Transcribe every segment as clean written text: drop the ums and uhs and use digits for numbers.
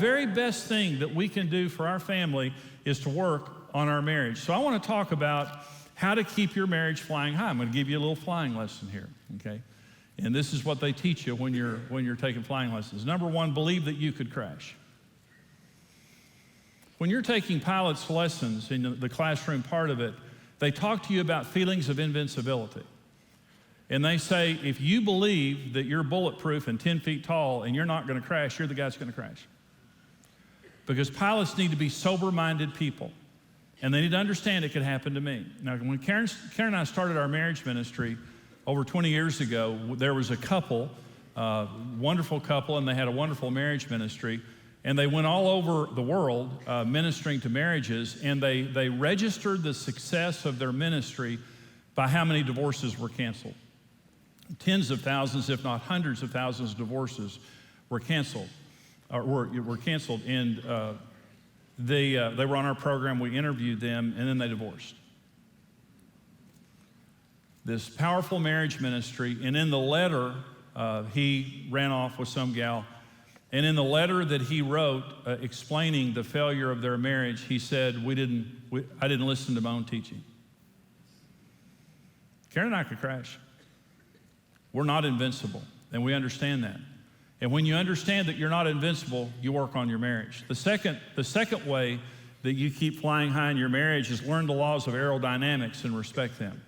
very best thing that we can do for our family is to work on our marriage. So I want to talk about how to keep your marriage flying high. I'm going to give you a little flying lesson here, okay? And this is what they teach you when you're taking flying lessons. Number one, believe that you could crash. When you're taking pilot's lessons in the classroom part of it, they talk to you about feelings of invincibility. And they say, if you believe that you're bulletproof and 10 feet tall and you're not going to crash, you're the guy that's going to crash. Because pilots need to be sober-minded people. And they need to understand it could happen to me. Now, when Karen and I started our marriage ministry over 20 years ago, there was a couple, wonderful couple, and they had a wonderful marriage ministry. And they went all over the world ministering to marriages, and they registered the success of their ministry by how many divorces were canceled. Tens of thousands, if not hundreds of thousands of divorces were canceled. Were canceled, and they were on our program. We interviewed them, and then they divorced. This powerful marriage ministry, and in the letter, he ran off with some gal, and in the letter that he wrote explaining the failure of their marriage, he said, I didn't listen to my own teaching. Karen and I could crash. We're not invincible, and we understand that. And when you understand that you're not invincible, you work on your marriage. The second way that you keep flying high in your marriage is learn the laws of aerodynamics and respect them.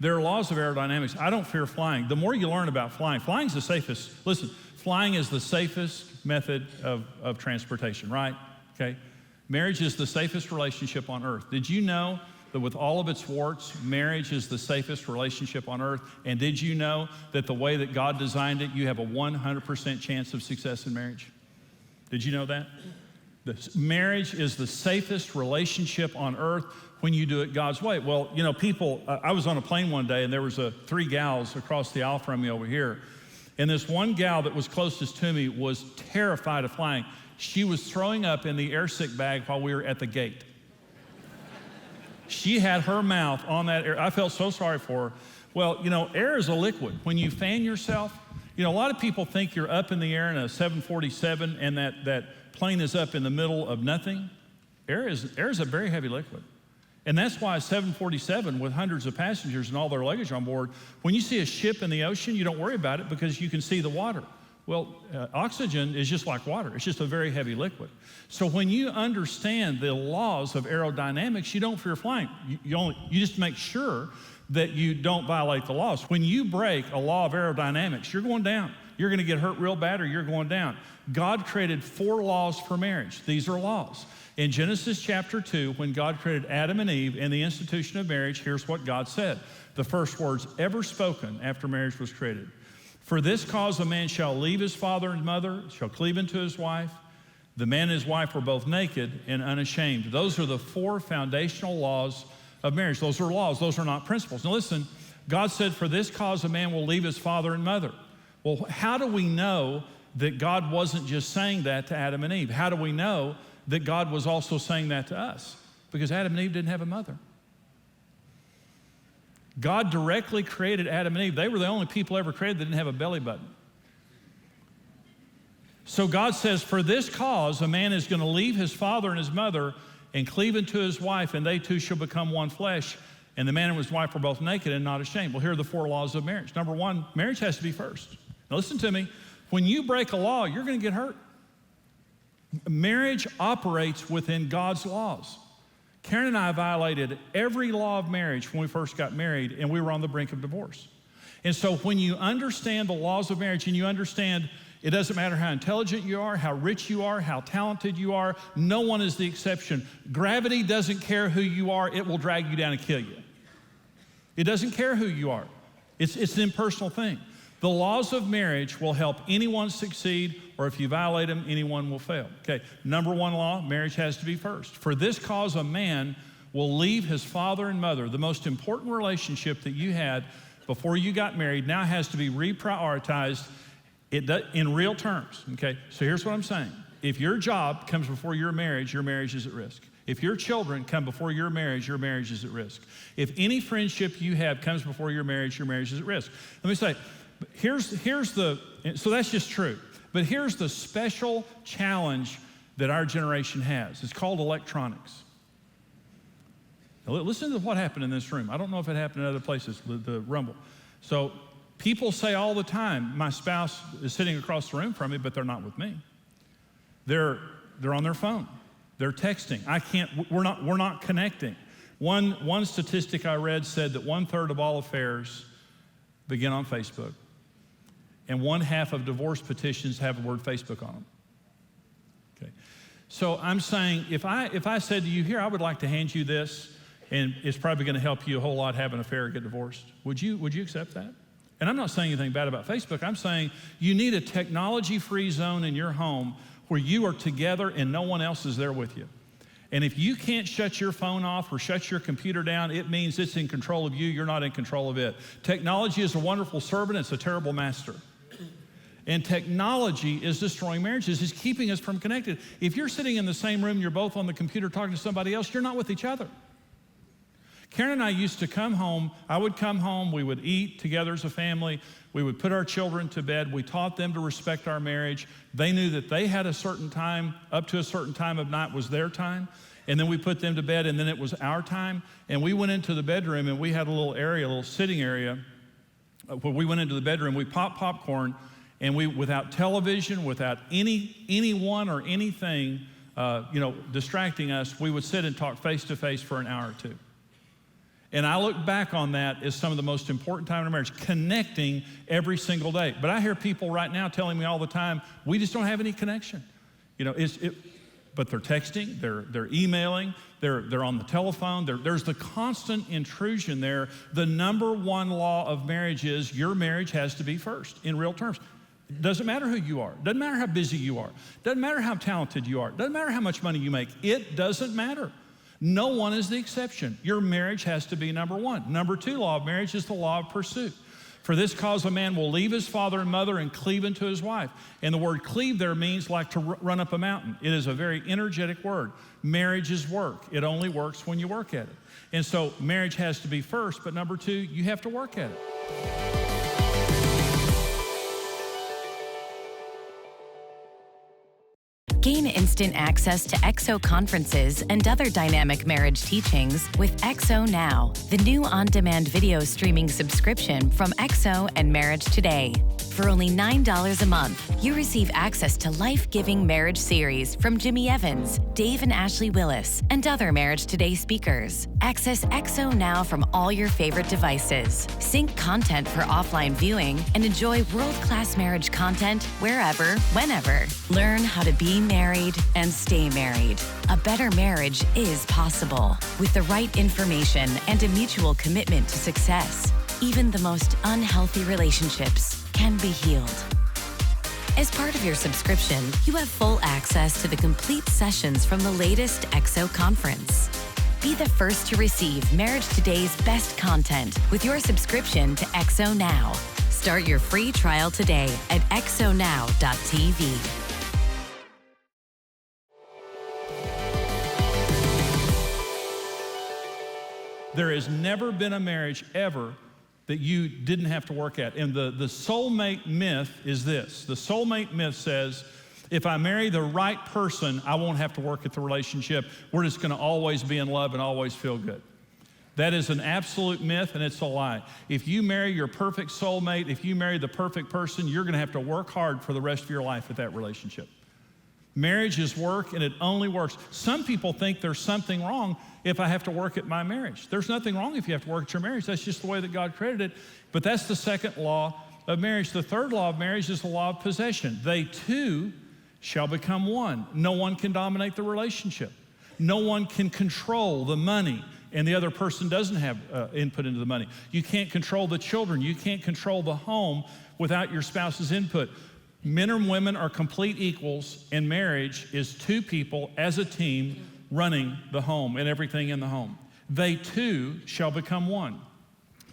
There are laws of aerodynamics. I don't fear flying. The more you learn about flying, flying's the safest. Listen, flying is the safest method of transportation, right? Okay? Marriage is the safest relationship on earth. Did you know that with all of its warts, marriage is the safest relationship on earth? And did you know that the way that God designed it, you have a 100% chance of success in marriage? Did you know that? Marriage is the safest relationship on earth when you do it God's way. Well, you know, people, I was on a plane one day and there was 3 gals across the aisle from me over here. And this one gal that was closest to me was terrified of flying. She was throwing up in the air sick bag while we were at the gate. She had her mouth on that air. I felt so sorry for her. Well, you know, air is a liquid. When you fan yourself, you know, a lot of people think you're up in the air in a 747 and that plane is up in the middle of nothing. Air is a very heavy liquid. And that's why a 747 with hundreds of passengers and all their luggage on board, when you see a ship in the ocean, you don't worry about it because you can see the water. Well, oxygen is just like water. It's just a very heavy liquid. So when you understand the laws of aerodynamics, you don't fear flying. You just make sure that you don't violate the laws. When you break a law of aerodynamics, you're going down. You're going to get hurt real bad or you're going down. God created 4 laws for marriage. These are laws. In Genesis chapter 2, when God created Adam and Eve and the institution of marriage, here's what God said. The first words ever spoken after marriage was created. For this cause a man shall leave his father and mother, shall cleave unto his wife. The man and his wife were both naked and unashamed. Those are the 4 foundational laws of marriage. Those are laws. Those are not principles. Now listen, God said, for this cause a man will leave his father and mother. Well, how do we know that God wasn't just saying that to Adam and Eve? How do we know that God was also saying that to us? Because Adam and Eve didn't have a mother. God directly created Adam and Eve. They were the only people ever created that didn't have a belly button. So God says, for this cause, a man is going to leave his father and his mother and cleave unto his wife, and they two shall become one flesh. And the man and his wife were both naked and not ashamed. Well, here are the 4 laws of marriage. Number 1, marriage has to be first. Now listen to me. When you break a law, you're going to get hurt. Marriage operates within God's laws. Karen and I violated every law of marriage when we first got married, and we were on the brink of divorce. And so when you understand the laws of marriage and you understand it doesn't matter how intelligent you are, how rich you are, how talented you are, no one is the exception. Gravity doesn't care who you are, it will drag you down and kill you. It doesn't care who you are. It's an impersonal thing. The laws of marriage will help anyone succeed, or if you violate them, anyone will fail. Okay, number 1 law, marriage has to be first. For this cause, a man will leave his father and mother. The most important relationship that you had before you got married now has to be reprioritized in real terms, okay? So here's what I'm saying. If your job comes before your marriage is at risk. If your children come before your marriage is at risk. If any friendship you have comes before your marriage is at risk. Let me say, so that's just true. But here's the special challenge that our generation has. It's called electronics. Now, listen to what happened in this room. I don't know if it happened in other places, the rumble. So people say all the time, my spouse is sitting across the room from me, but they're not with me. They're on their phone. They're texting. We're not connecting. One statistic I read said that 1/3 of all affairs begin on Facebook, and 1/2 of divorce petitions have the word Facebook on them. Okay. So I'm saying, if I said to you, here, I would like to hand you this, and it's probably going to help you a whole lot have an affair or get divorced, would you accept that? And I'm not saying anything bad about Facebook. I'm saying you need a technology-free zone in your home where you are together and no one else is there with you. And if you can't shut your phone off or shut your computer down, it means it's in control of you. You're not in control of it. Technology is a wonderful servant. It's a terrible master. And technology is destroying marriages. It's keeping us from connected. If you're sitting in the same room, you're both on the computer talking to somebody else, you're not with each other. Karen and I used to come home. I would come home. We would eat together as a family. We would put our children to bed. We taught them to respect our marriage. They knew that they had a certain time, up to a certain time of night was their time. And then we put them to bed, and then it was our time. And we went into the bedroom, and we had a little area, a little sitting area. When we went into the bedroom, we popped popcorn, and we, without television, without anyone or anything, distracting us, we would sit and talk face to face for an hour or two. And I look back on that as some of the most important time in our marriage, connecting every single day. But I hear people right now telling me all the time, we just don't have any connection. But they're texting, they're emailing, they're on the telephone. There's the constant intrusion there. The number one law of marriage is your marriage has to be first, in real terms. It doesn't matter who you are. Doesn't matter how busy you are. Doesn't matter how talented you are. Doesn't matter how much money you make. It doesn't matter. No one is the exception. Your marriage has to be number one. Number two law of marriage is the law of pursuit. For this cause a man will leave his father and mother and cleave unto his wife. And the word cleave there means like to run up a mountain. It is a very energetic word. Marriage is work. It only works when you work at it. And so marriage has to be first, but number two, you have to work at it. Gain instant access to XO conferences and other dynamic marriage teachings with XO Now, the new on-demand video streaming subscription from XO and MarriageToday. For only $9 a month, you receive access to life-giving marriage series from Jimmy Evans, Dave and Ashley Willis, and other MarriageToday speakers. Access XO Now from all your favorite devices. Sync content for offline viewing and enjoy world-class marriage content wherever, whenever. Learn how to be married and stay married. A better marriage is possible with the right information and a mutual commitment to success. Even the most unhealthy relationships can be healed. As part of your subscription, you have full access to the complete sessions from the latest XO conference. Be the first to receive MarriageToday's best content with your subscription to XO Now. Start your free trial today at xonow.tv. There has never been a marriage ever that you didn't have to work at. And the soulmate myth is this. The soulmate myth says, if I marry the right person, I won't have to work at the relationship. We're just gonna always be in love and always feel good. That is an absolute myth, and it's a lie. If you marry your perfect soulmate, if you marry the perfect person, you're gonna have to work hard for the rest of your life at that relationship. Marriage is work, and it only works. Some people think there's something wrong if I have to work at my marriage. There's nothing wrong if you have to work at your marriage. That's just the way that God created it. But that's the second law of marriage. The third law of marriage is the law of possession. They two shall become one. No one can dominate the relationship. No one can control the money, and the other person doesn't have input into the money. You can't control the children. You can't control the home without your spouse's input. Men and women are complete equals, and marriage is two people as a team running the home and everything in the home. They two shall become one.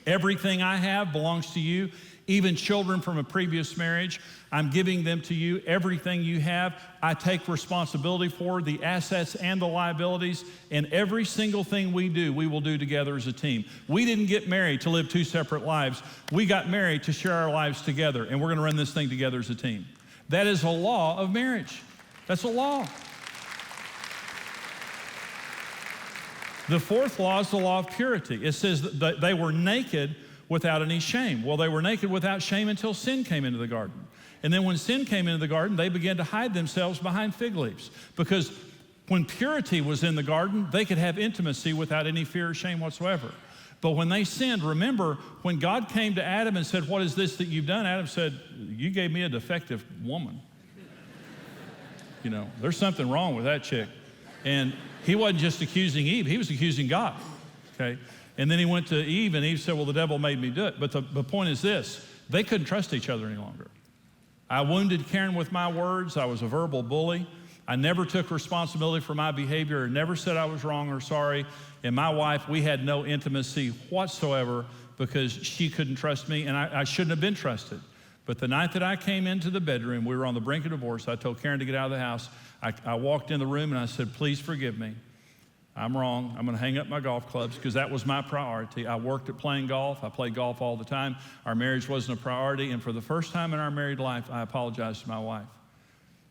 Everything I have belongs to you, even children from a previous marriage. I'm giving them to you. Everything you have, I take responsibility for, the assets and the liabilities, and every single thing we do, we will do together as a team. We didn't get married to live two separate lives. We got married to share our lives together, and we're gonna run this thing together as a team. That is a law of marriage. That's a law. The fourth law is the law of purity. It says that they were naked without any shame. Well, they were naked without shame until sin came into the garden. And then when sin came into the garden, they began to hide themselves behind fig leaves. Because when purity was in the garden, they could have intimacy without any fear or shame whatsoever. But when they sinned, remember, when God came to Adam and said, "What is this that you've done?" Adam said, "You gave me a defective woman." You know, there's something wrong with that chick. And he wasn't just accusing Eve, he was accusing God, okay? And then he went to Eve, and Eve said, "Well, the devil made me do it." But the point is this, they couldn't trust each other any longer. I wounded Karen with my words. I was a verbal bully. I never took responsibility for my behavior, or never said I was wrong or sorry. And my wife, we had no intimacy whatsoever because she couldn't trust me, and I shouldn't have been trusted. But the night that I came into the bedroom, we were on the brink of divorce. I told Karen to get out of the house. I walked in the room and I said, "Please forgive me. I'm wrong. I'm going to hang up my golf clubs," because that was my priority. I worked at playing golf. I played golf all the time. Our marriage wasn't a priority. And for the first time in our married life, I apologized to my wife.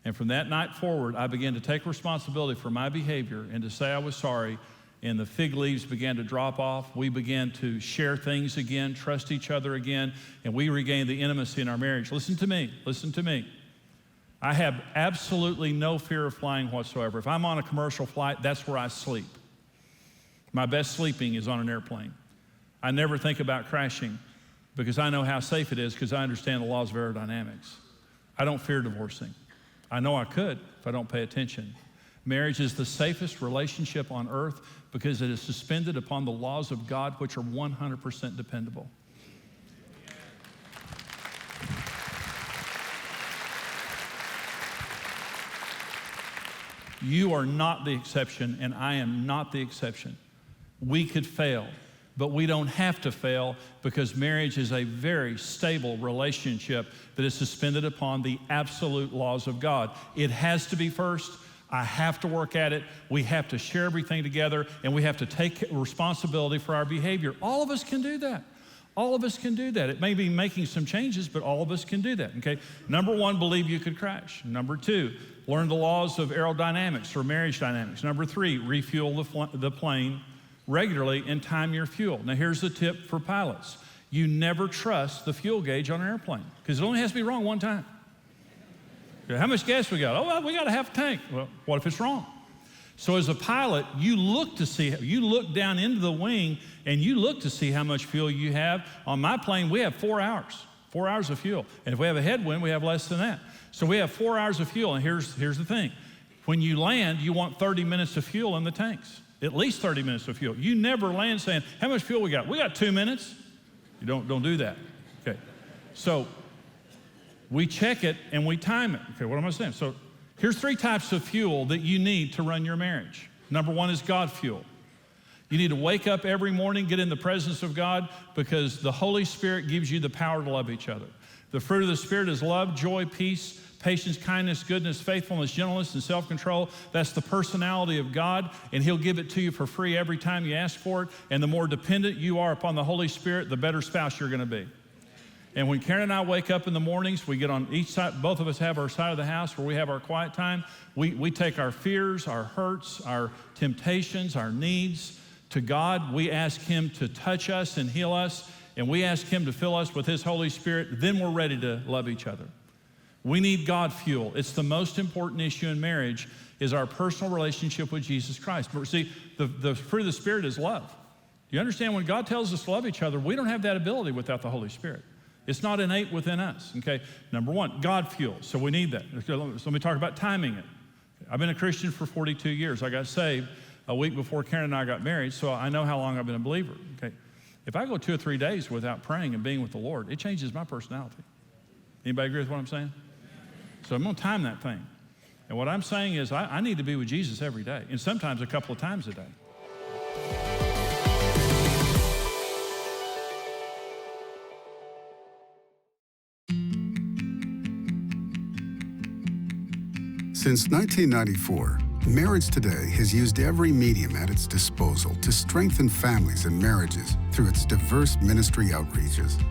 And from that night forward, I began to take responsibility for my behavior and to say I was sorry. And the fig leaves began to drop off. We began to share things again, trust each other again, and we regained the intimacy in our marriage. Listen to me. Listen to me. I have absolutely no fear of flying whatsoever. If I'm on a commercial flight, that's where I sleep. My best sleeping is on an airplane. I never think about crashing because I know how safe it is because I understand the laws of aerodynamics. I don't fear divorcing. I know I could if I don't pay attention. Marriage is the safest relationship on earth because it is suspended upon the laws of God, which are 100% dependable. You are not the exception, and I am not the exception. We could fail, but we don't have to fail because marriage is a very stable relationship that is suspended upon the absolute laws of God. It has to be first. I have to work at it. We have to share everything together, and we have to take responsibility for our behavior. All of us can do that. All of us can do that. It may be making some changes, but all of us can do that, okay? Number one, believe you could crash. Number two, learn the laws of aerodynamics or marriage dynamics. Number three, refuel the plane regularly and time your fuel. Now, here's the tip for pilots. You never trust the fuel gauge on an airplane because it only has to be wrong one time. How much gas we got? Oh, well, we got a half tank. Well, what if it's wrong? So as a pilot, you look down into the wing and you look to see how much fuel you have. On my plane, we have 4 hours of fuel. And if we have a headwind, we have less than that. So we have 4 hours of fuel. And here's the thing. When you land, you want 30 minutes of fuel in the tanks, at least 30 minutes of fuel. You never land saying, "How much fuel we got?" We got 2 minutes. You don't do that. Okay. So we check it and we time it. Okay, what am I saying? So here's 3 types of fuel that you need to run your marriage. Number one is God fuel. You need to wake up every morning, get in the presence of God, because the Holy Spirit gives you the power to love each other. The fruit of the Spirit is love, joy, peace, patience, kindness, goodness, faithfulness, gentleness, and self-control. That's the personality of God, and He'll give it to you for free every time you ask for it. And the more dependent you are upon the Holy Spirit, the better spouse you're going to be. And when Karen and I wake up in the mornings, we get on each side, both of us have our side of the house where we have our quiet time. We take our fears, our hurts, our temptations, our needs to God. We ask Him to touch us and heal us, and we ask Him to fill us with His Holy Spirit. Then we're ready to love each other. We need God fuel. It's the most important issue in marriage is our personal relationship with Jesus Christ. But see, the fruit of the Spirit is love. You understand when God tells us to love each other, we don't have that ability without the Holy Spirit. It's not innate within us, okay? Number one, God fuel, so we need that. So let me talk about timing it. I've been a Christian for 42 years. I got saved a week before Karen and I got married, so I know how long I've been a believer, okay? If I go 2 or 3 days without praying and being with the Lord, it changes my personality. Anybody agree with what I'm saying? So I'm gonna time that thing. And what I'm saying is I need to be with Jesus every day, and sometimes a couple of times a day. Since 1994, MarriageToday has used every medium at its disposal to strengthen families and marriages through its diverse ministry outreaches.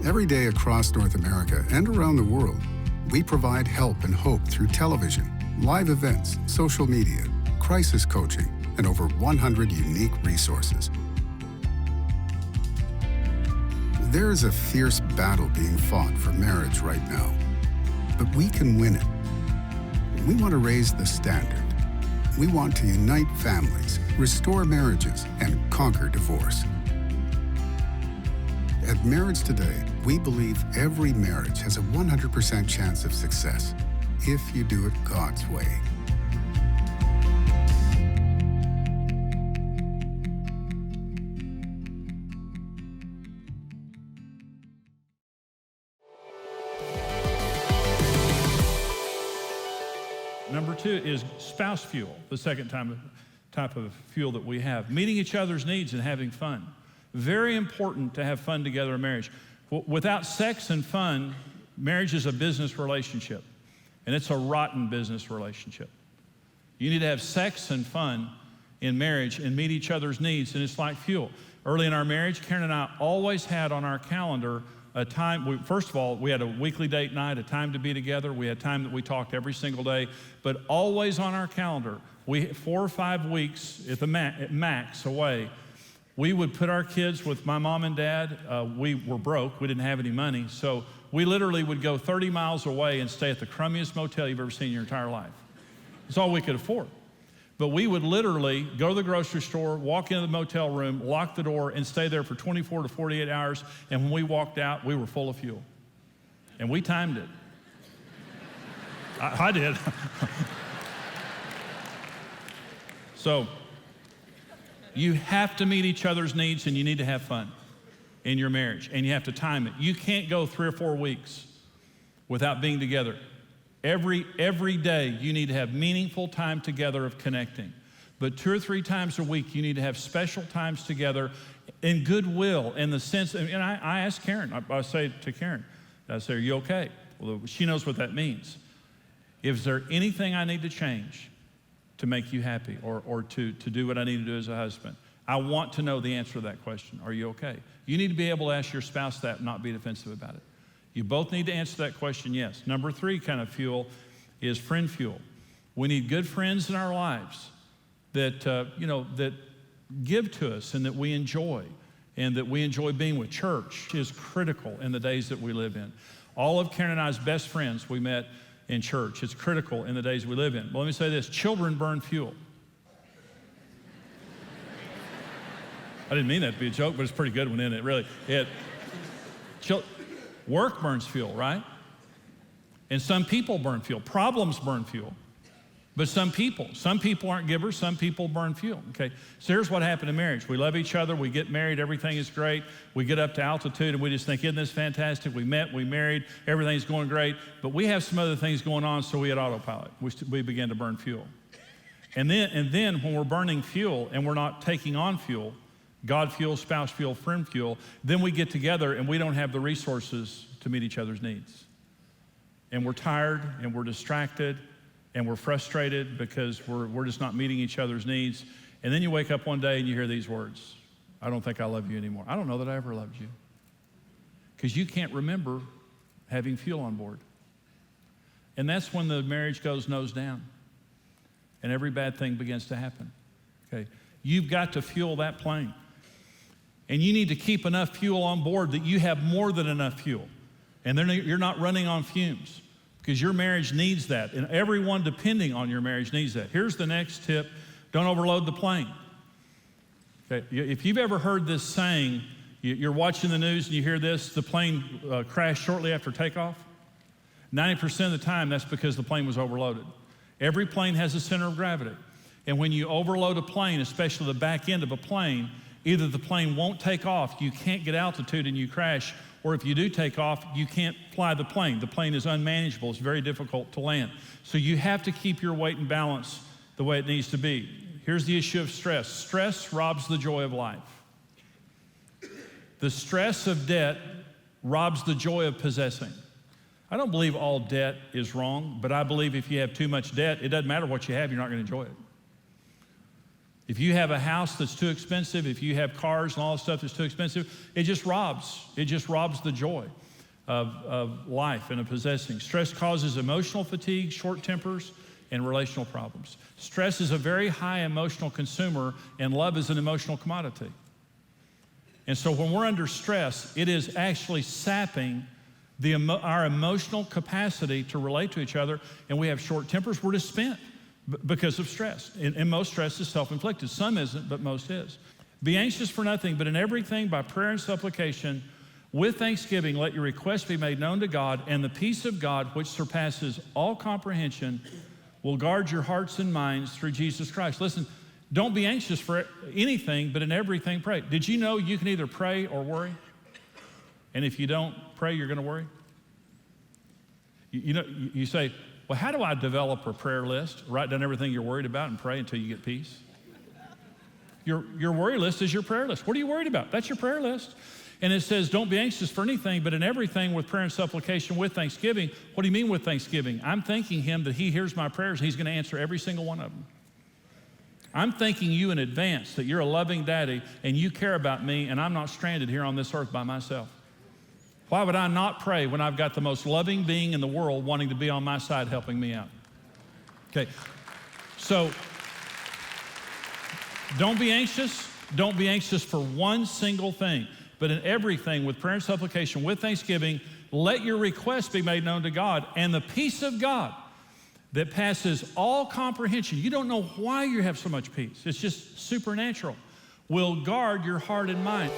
Every day across North America and around the world, we provide help and hope through television, live events, social media, crisis coaching, and over 100 unique resources. There is a fierce battle being fought for marriage right now, but we can win it. We want to raise the standard. We want to unite families, restore marriages, and conquer divorce. At Marriage Today, we believe every marriage has a 100% chance of success if you do it God's way. Number 2 is spouse fuel, the second type of fuel that we have. Meeting each other's needs and having fun. Very important to have fun together in marriage. Without sex and fun, marriage is a business relationship, and it's a rotten business relationship. You need to have sex and fun in marriage and meet each other's needs, and it's like fuel. Early in our marriage, Karen and I always had on our calendar a time. First of all, we had a weekly date night, a time to be together. We had time that we talked every single day, but always on our calendar, 4 or 5 weeks at the max away, we would put our kids with my mom and dad. We were broke. We didn't have any money. So we literally would go 30 miles away and stay at the crummiest motel you've ever seen in your entire life. It's all we could afford. But we would literally go to the grocery store, walk into the motel room, lock the door, and stay there for 24 to 48 hours. And when we walked out, we were full of fuel. And we timed it. I did. So, you have to meet each other's needs, and you need to have fun in your marriage, and you have to time it. You can't go 3 or 4 weeks without being together. Every day, you need to have meaningful time together of connecting. But 2 or 3 times a week, you need to have special times together in goodwill, in the sense, and I asked Karen, I say to Karen, I say, are you okay? Well, she knows what that means. Is there anything I need to change to make you happy, or to do what I need to do as a husband? I want to know the answer to that question. Are you okay? You need to be able to ask your spouse that and not be defensive about it. You both need to answer that question, yes. Number 3 kind of fuel is friend fuel. We need good friends in our lives that, that give to us and that we enjoy, and that we enjoy being with. Church is critical in the days that we live in. All of Karen and I's best friends we met in church. It's critical in the days we live in. But let me say this, children burn fuel. I didn't mean that to be a joke, but it's a pretty good one, isn't it? Really. Work burns fuel, right? And some people burn fuel. Problems burn fuel. But some people aren't givers, some people burn fuel, okay? So here's what happened in marriage. We love each other, we get married, everything is great. We get up to altitude and we just think, isn't this fantastic? We met, we married, everything's going great. But we have some other things going on, so we had autopilot. We began to burn fuel. And then when we're burning fuel and we're not taking on fuel, God fuel, spouse fuel, friend fuel, then we get together and we don't have the resources to meet each other's needs. And we're tired and we're distracted and we're frustrated because we're just not meeting each other's needs. And then you wake up one day and you hear these words, I don't think I love you anymore. I don't know that I ever loved you. Because you can't remember having fuel on board. And that's when the marriage goes nose down and every bad thing begins to happen, okay? You've got to fuel that plane. And you need to keep enough fuel on board that you have more than enough fuel. And then you're not running on fumes, because your marriage needs that. And everyone depending on your marriage needs that. Here's the next tip. Don't overload the plane. Okay? If you've ever heard this saying, you're watching the news and you hear this, the plane crashed shortly after takeoff. 90% of the time, that's because the plane was overloaded. Every plane has a center of gravity. And when you overload a plane, especially the back end of a plane, either the plane won't take off, you can't get altitude and you crash, or if you do take off, you can't fly the plane. The plane is unmanageable. It's very difficult to land. So you have to keep your weight and balance the way it needs to be. Here's the issue of stress. Stress robs the joy of life. The stress of debt robs the joy of possessing. I don't believe all debt is wrong, but I believe if you have too much debt, it doesn't matter what you have, you're not going to enjoy it. If you have a house that's too expensive, if you have cars and all that stuff that's too expensive, it just robs the joy of life and of possessing. Stress causes emotional fatigue, short tempers, and relational problems. Stress is a very high emotional consumer, and love is an emotional commodity. And so when we're under stress, it is actually sapping our emotional capacity to relate to each other, and we have short tempers. We're just spent because of stress. And most stress is self-inflicted. Some isn't, but most is. Be anxious for nothing, but in everything by prayer and supplication, with thanksgiving, let your requests be made known to God, and the peace of God, which surpasses all comprehension, will guard your hearts and minds through Jesus Christ. Listen, don't be anxious for anything, but in everything pray. Did you know you can either pray or worry? And if you don't pray, you're going to worry? You say, well, how do I develop a prayer list? Write down everything you're worried about and pray until you get peace. Your worry list is your prayer list. What are you worried about? That's your prayer list. And it says, don't be anxious for anything, but in everything with prayer and supplication with thanksgiving. What do you mean with thanksgiving? I'm thanking him that he hears my prayers and he's going to answer every single one of them. I'm thanking you in advance that you're a loving daddy and you care about me and I'm not stranded here on this earth by myself. Why would I not pray when I've got the most loving being in the world wanting to be on my side helping me out? Okay, so don't be anxious. Don't be anxious for one single thing, but in everything with prayer and supplication, with thanksgiving, let your requests be made known to God, and the peace of God that passes all comprehension, you don't know why you have so much peace, it's just supernatural, will guard your heart and mind.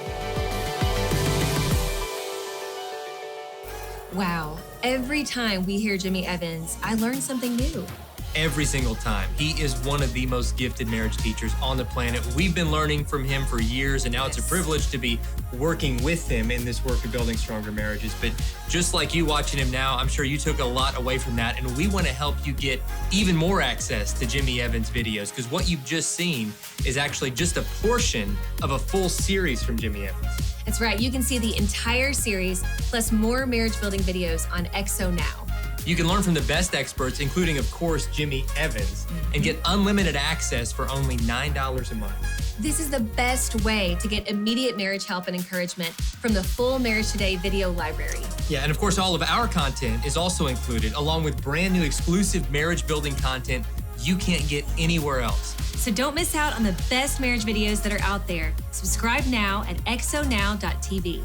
Wow, every time we hear Jimmy Evans, I learn something new. Every single time. He is one of the most gifted marriage teachers on the planet. We've been learning from him for years, and now it's a privilege to be working with him in this work of building stronger marriages. But just like you watching him now, I'm sure you took a lot away from that, and we want to help you get even more access to Jimmy Evans' videos, because what you've just seen is actually just a portion of a full series from Jimmy Evans. That's right, you can see the entire series, plus more marriage building videos on XO Now. You can learn from the best experts, including, of course, Jimmy Evans, and get unlimited access for only $9 a month. This is the best way to get immediate marriage help and encouragement from the full Marriage Today video library. Yeah, and of course, all of our content is also included, along with brand new exclusive marriage building content you can't get anywhere else. So don't miss out on the best marriage videos that are out there. Subscribe now at xonow.tv.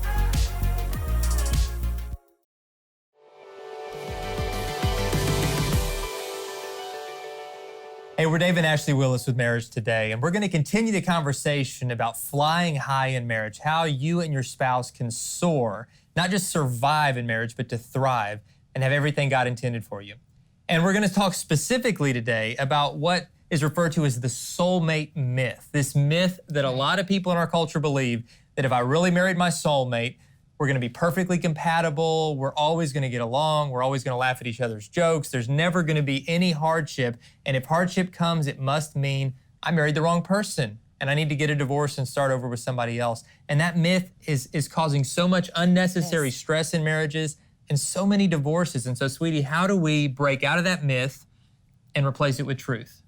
Hey, we're Dave and Ashley Willis with Marriage Today, and we're going to continue the conversation about flying high in marriage, how you and your spouse can soar, not just survive in marriage, but to thrive and have everything God intended for you. And we're going to talk specifically today about what is referred to as the soulmate myth, this myth that a lot of people in our culture believe that if I really married my soulmate, we're going to be perfectly compatible. We're always going to get along. We're always going to laugh at each other's jokes. There's never going to be any hardship. And if hardship comes, it must mean I married the wrong person and I need to get a divorce and start over with somebody else. And that myth is causing so much unnecessary stress in marriages and so many divorces. And so, sweetie, how do we break out of that myth and replace it with truth?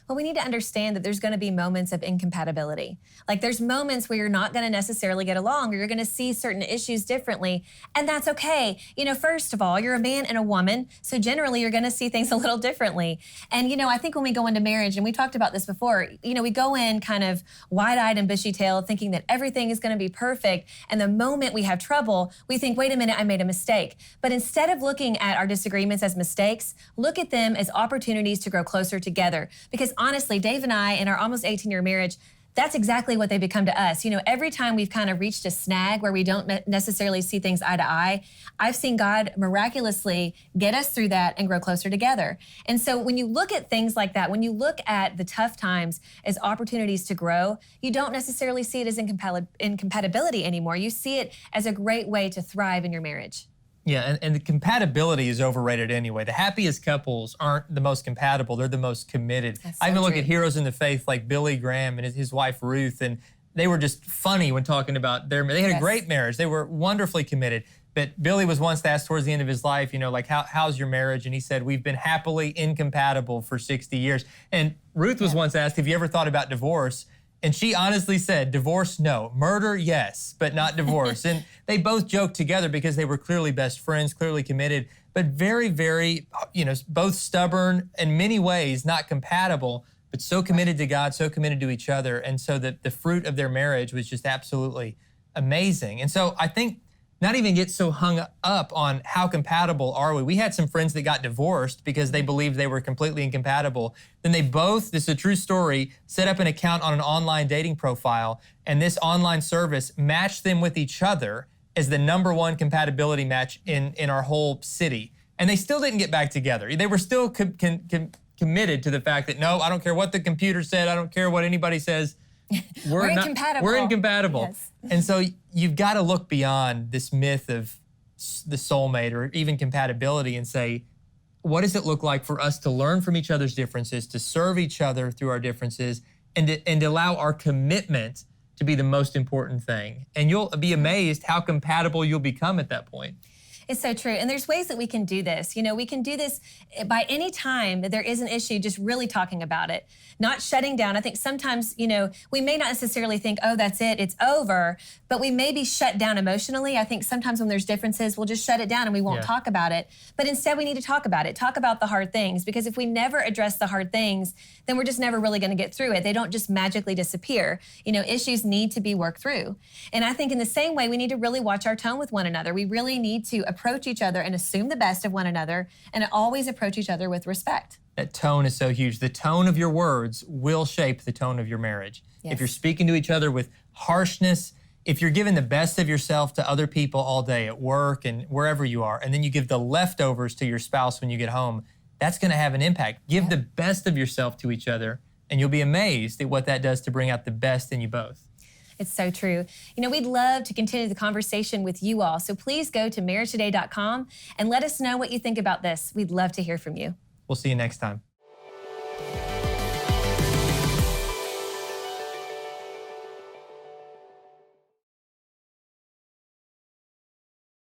Well, we need to understand that there's going to be moments of incompatibility. Like there's moments where you're not going to necessarily get along or you're going to see certain issues differently, and that's okay. You know, first of all, you're a man and a woman, so generally you're going to see things a little differently. And, you know, I think when we go into marriage, and we talked about this before, you know, we go in kind of wide-eyed and bushy-tailed thinking that everything is going to be perfect, and the moment we have trouble, we think, wait a minute, I made a mistake. But instead of looking at our disagreements as mistakes, look at them as opportunities to grow closer together. Because honestly, Dave and I, in our almost 18-year marriage, that's exactly what they become to us. You know, every time we've kind of reached a snag where we don't necessarily see things eye to eye, I've seen God miraculously get us through that and grow closer together. And so when you look at things like that, when you look at the tough times as opportunities to grow, you don't necessarily see it as incompatibility anymore. You see it as a great way to thrive in your marriage. Yeah, and the compatibility is overrated anyway. The happiest couples aren't the most compatible, they're the most committed. That's so I even look true. at heroes in the faith like Billy Graham and his wife Ruth, and they were just funny when talking about they had a great marriage. They were wonderfully committed. But Billy was once asked towards the end of his life, you know, like, how's your marriage? And he said, we've been happily incompatible for 60 years. And Ruth was once asked, have you ever thought about divorce? And she honestly said, divorce, no. Murder, yes, but not divorce. And they both joked together because they were clearly best friends, clearly committed. but very, very, both stubborn, in many ways not compatible, but so committed to God, so committed to each other. And so the fruit of their marriage was just absolutely amazing. And so I think not even get so hung up on how compatible are we. We had some friends that got divorced because they believed they were completely incompatible. Then they both, this is a true story, set up an account on an online dating profile, and this online service matched them with each other as the #1 compatibility match in our whole city. And they still didn't get back together. They were still committed to the fact that, no, I don't care what the computer said, I don't care what anybody says. We're incompatible. We're incompatible. Yes. And so you've got to look beyond this myth of the soulmate or even compatibility and say, what does it look like for us to learn from each other's differences, to serve each other through our differences, and to allow our commitment to be the most important thing. And you'll be amazed how compatible you'll become at that point. It's so true. And there's ways that we can do this. We can do this by any time that there is an issue, just really talking about it, not shutting down. I think sometimes, we may not necessarily think, oh, that's it, it's over, but we may be shut down emotionally. I think sometimes when there's differences, we'll just shut it down and we won't talk about it. But instead, we need to talk about it, talk about the hard things, because if we never address the hard things, then we're just never really going to get through it. They don't just magically disappear. Issues need to be worked through. And I think in the same way, we need to really watch our tone with one another. We really need to approach each other and assume the best of one another, and always approach each other with respect. That tone is so huge. The tone of your words will shape the tone of your marriage. Yes. If you're speaking to each other with harshness, if you're giving the best of yourself to other people all day at work and wherever you are, and then you give the leftovers to your spouse when you get home, that's going to have an impact. Give the best of yourself to each other, and you'll be amazed at what that does to bring out the best in you both. It's so true. We'd love to continue the conversation with you all. So please go to MarriageToday.com and let us know what you think about this. We'd love to hear from you. We'll see you next time.